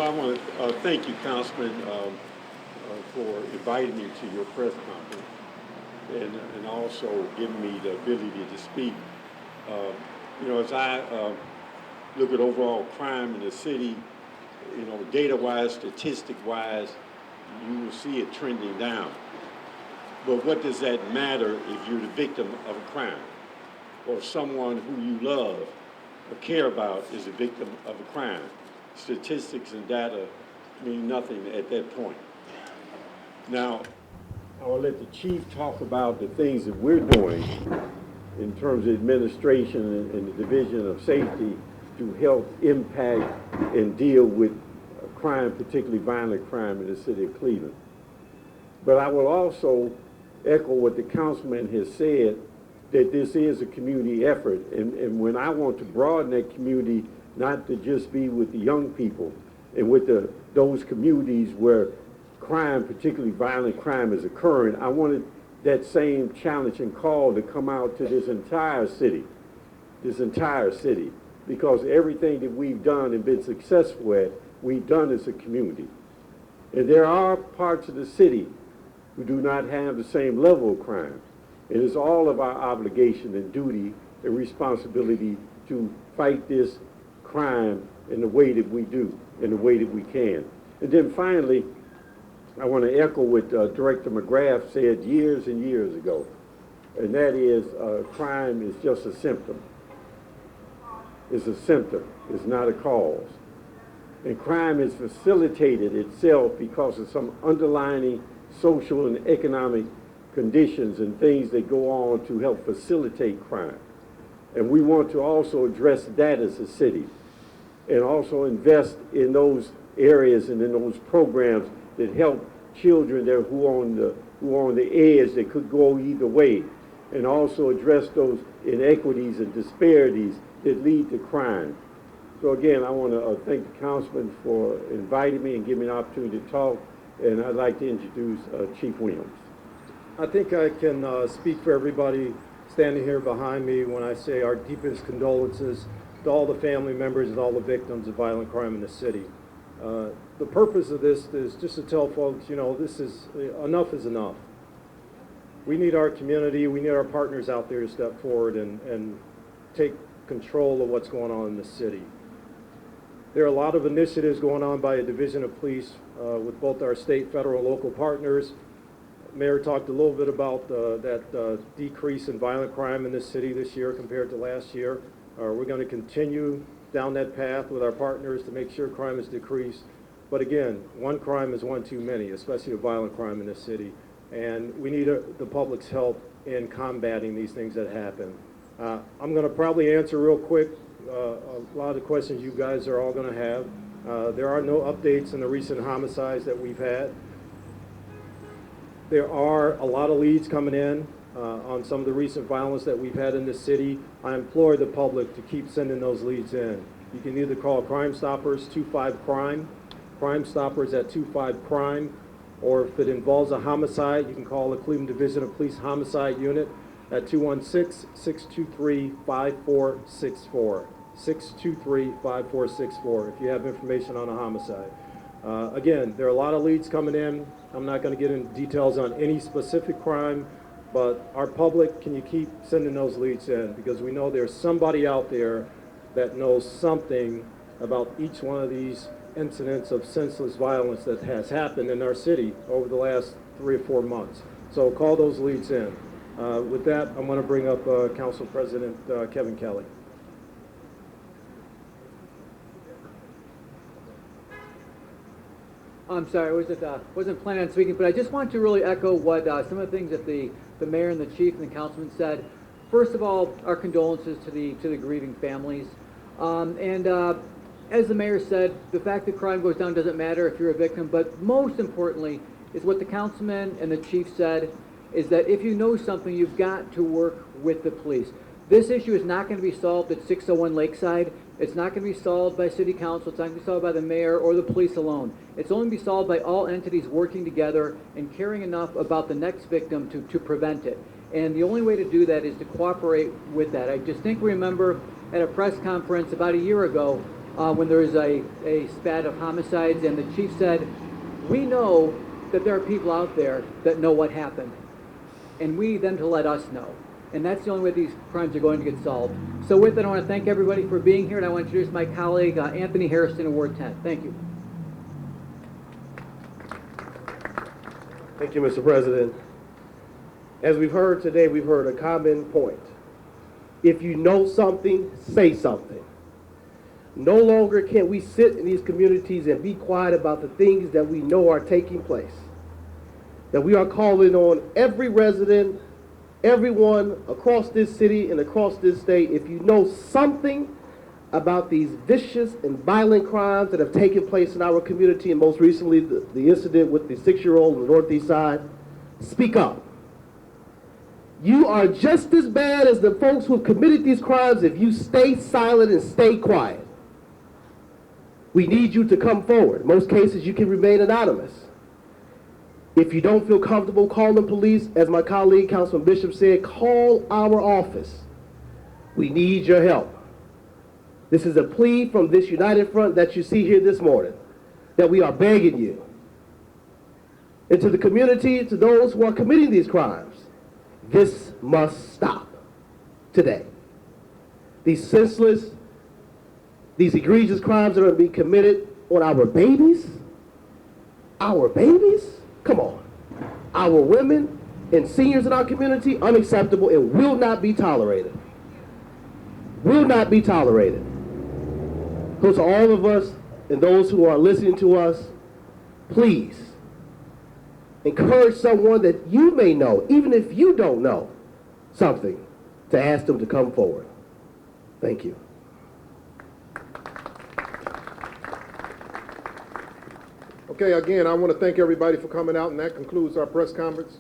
I want to thank you, Councilman, for inviting me to your press conference and also giving me the ability to speak. Uh, as I look at overall crime in the city, data-wise, statistic-wise, you will see it trending down. But what does that matter if you're the victim of a crime or someone who you love or care about is a victim of a crime? Statistics and data mean nothing at that point. Now, I'll let the chief talk about the things that we're doing in terms of administration and the division of safety to help impact and deal with crime, particularly violent crime in the city of Cleveland. But I will also echo what the councilman has said, that this is a community effort. And when I want to broaden that community, not to just be with the young people and with those communities where crime, particularly violent crime, is occurring, I wanted that same challenge and call to come out to this entire city, because everything that we've done and been successful at, we've done as a community. And there are parts of the city who do not have the same level of crime. It is all of our obligation and duty and responsibility to fight this crime in the way that we do, in the way that we can. And then finally, I want to echo what Director McGrath said years and years ago, and that is crime is just a symptom. It's a symptom, it's not a cause. And crime has facilitated itself because of some underlying social and economic conditions and things that go on to help facilitate crime. And we want to also address that as a city and also invest in those areas and in those programs that help children there who are on the edge that could go either way, and also address those inequities and disparities that lead to crime. So again, I want to thank the councilman for inviting me and giving me an opportunity to talk, and I'd like to introduce Chief Williams. I think I can speak for everybody standing here behind me when I say our deepest condolences to all the family members and all the victims of violent crime in the city. The purpose of this is just to tell folks, this is enough is enough. We need our community, we need our partners out there to step forward and take control of what's going on in the city. There are a lot of initiatives going on by a division of police with both our state, federal, and local partners. Mayor talked a little bit about that decrease in violent crime in this city this year compared to last year. We're going to continue down that path with our partners to make sure crime is decreased. But again, one crime is one too many, especially a violent crime in this city. And we need the public's help in combating these things that happen. I'm going to probably answer real quick a lot of the questions you guys are all going to have. There are no updates in the recent homicides that we've had. There are a lot of leads coming in on some of the recent violence that we've had in this city. I implore the public to keep sending those leads in. You can either call Crime Stoppers 25-CRIME, Crime Stoppers at 25-CRIME, or if it involves a homicide, you can call the Cleveland Division of Police Homicide Unit at 216-623-5464. 623-5464 if you have information on a homicide. Again, there are a lot of leads coming in. I'm not going to get into details on any specific crime, but our public, can you keep sending those leads in? Because we know there's somebody out there that knows something about each one of these incidents of senseless violence that has happened in our city over the last 3 or 4 months. So call those leads in. With that, I'm going to bring up Council President Kevin Kelly. I'm sorry, I wasn't planning on speaking, but I just want to really echo what some of the things that the mayor and the chief and the councilman said. First of all, our condolences to the grieving families. As the mayor said, the fact that crime goes down doesn't matter if you're a victim, but most importantly is what the councilman and the chief said, is that if you know something, you've got to work with the police. This issue is not going to be solved at 601 Lakeside. It's not going to be solved by city council. It's not going to be solved by the mayor or the police alone. It's only going to be solved by all entities working together and caring enough about the next victim to prevent it. And the only way to do that is to cooperate with that. I distinctly remember at a press conference about a year ago when there is a spat of homicides, and the chief said, we know that there are people out there that know what happened, and we need them to let us know. And that's the only way these crimes are going to get solved. So with that, I want to thank everybody for being here, and I want to introduce my colleague, Anthony Harrison, in Ward 10. Thank you. Thank you, Mr. President. As we've heard today, we've heard a common point. If you know something, say something. No longer can we sit in these communities and be quiet about the things that we know are taking place. That we are calling on every resident, everyone across this city and across this state, if you know something about these vicious and violent crimes that have taken place in our community, and most recently the incident with the 6-year-old on the Northeast Side, speak up. You are just as bad as the folks who have committed these crimes if you stay silent and stay quiet. We need you to come forward. In most cases, you can remain anonymous. If you don't feel comfortable calling police, as my colleague, Councilman Bishop said, call our office. We need your help. This is a plea from this united front that you see here this morning, that we are begging you. And to the community, to those who are committing these crimes, this must stop today. These senseless, these egregious crimes that are being committed on our babies, come on, our women and seniors in our community, unacceptable and will not be tolerated. Will not be tolerated. So to all of us and those who are listening to us, please encourage someone that you may know, even if you don't know something, to ask them to come forward. Thank you. Okay, again, I want to thank everybody for coming out, and that concludes our press conference.